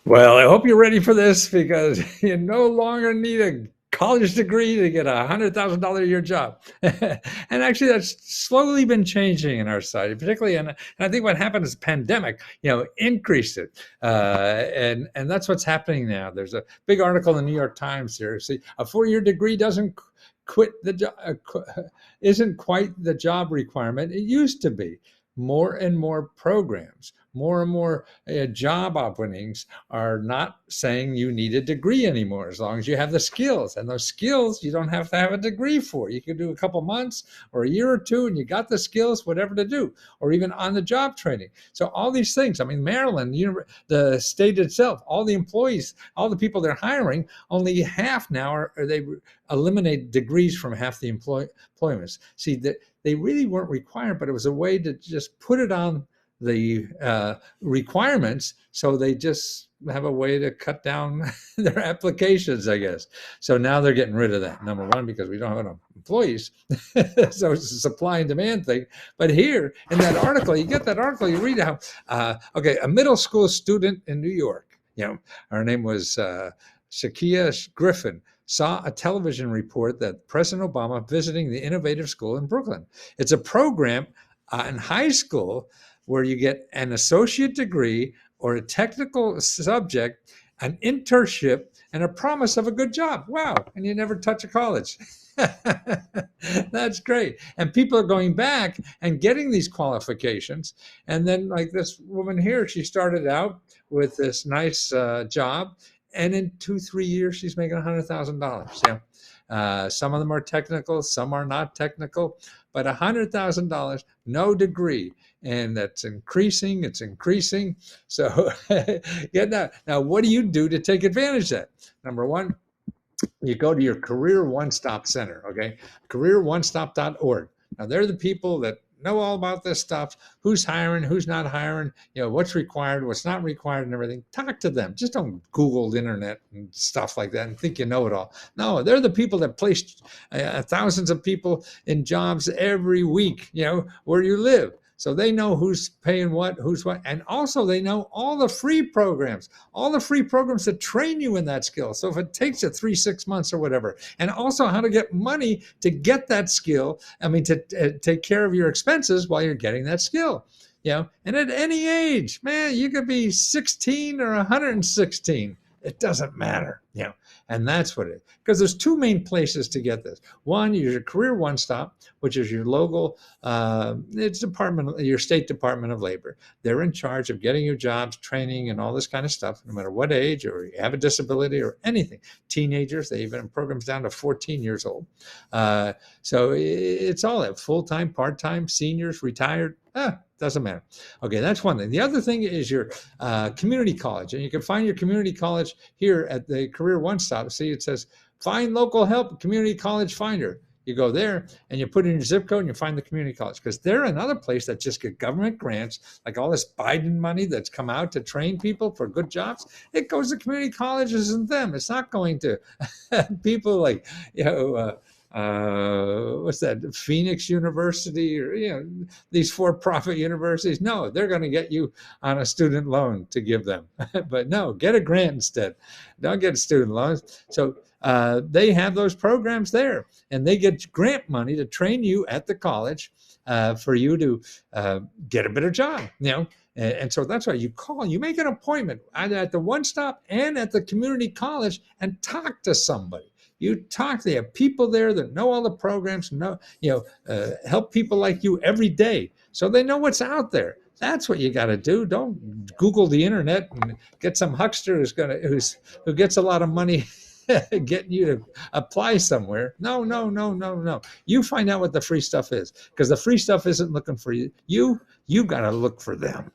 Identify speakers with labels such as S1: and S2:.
S1: Well, I hope you're ready for this because you no longer need a college degree to get $100,000 a year job. And actually, that's slowly been changing in our society, particularly. And I think what happened is pandemic, increased it, and that's what's happening now. There's a big article in the New York Times here. See, a 4-year degree doesn't quit the job, isn't quite the job requirement it used to be. More and more programs, more and more job openings are not saying you need a degree anymore as long as you have the skills. And those skills you don't have to have a degree for. You can do a couple months or a year or two and you got the skills, whatever to do, or even on the job training. So all these things, I mean, Maryland, the state itself, all the employees, all the people they're hiring, only half now they eliminate degrees from half the employments. See, that they really weren't required, but it was a way to just put it on the requirements, so they just have a way to cut down their applications, I guess. So now they're getting rid of that. Number one, because we don't have enough employees, so it's a supply and demand thing. But here in that article, you get that article, you read how okay, a middle school student in New York, her name was Shakia Griffin, saw a television report that President Obama visiting the innovative school in Brooklyn. It's a program in high school where you get an associate degree or a technical subject, an internship, and a promise of a good job. Wow. And you never touch a college. That's great. And people are going back and getting these qualifications. And then, like this woman here, she started out with this nice job. And in 2-3 years, she's making $100,000. Some of them are technical, some are not technical, but $100,000, no degree, and that's increasing. It's increasing. So, now, what do you do to take advantage of that? Number one, you go to your Career One Stop Center. Okay, careeronestop.org. Now, they're the people that know all about this stuff, who's hiring, who's not hiring, what's required, what's not required, and everything. Talk to them. Just don't Google the internet and stuff like that and think you know it all. No, they're the people that place thousands of people in jobs every week, where you live. So they know who's paying who's what. And also they know all the free programs that train you in that skill. So if it takes you 3-6 months or whatever, and also how to get money to get that skill, to take care of your expenses while you're getting that skill. And at any age, man, you could be 16 or 116. It doesn't matter, and that's what it is. Because there's two main places to get this. One, your Career One Stop, which is your local, it's your state Department of Labor. They're in charge of getting you jobs, training, and all this kind of stuff, no matter what age or you have a disability or anything. Teenagers, they even have programs down to 14 years old. So it's all that, full-time, part-time, seniors, retired, doesn't matter. Okay, that's one thing. The other thing is your community college. And you can find your community college here at the Career One Stop. See, it says, find local help, community college finder. You go there and you put in your zip code and you find the community college, because they're another place that just get government grants, like all this Biden money that's come out to train people for good jobs. It goes to community colleges and them. It's not going to people like, what's that, Phoenix University, or these for-profit universities. No, they're going to get you on a student loan to give them. But no, get a grant instead. Don't get student loans. So they have those programs there, and they get grant money to train you at the college for you to get a better job. And so that's why you make an appointment either at the One Stop and at the community college and talk to somebody. They have people there that know all the programs, help people like you every day. So they know what's out there. That's what you got to do. Don't Google the internet and get some huckster who gets a lot of money getting you to apply somewhere. No. You find out what the free stuff is, because the free stuff isn't looking for you. You got to look for them.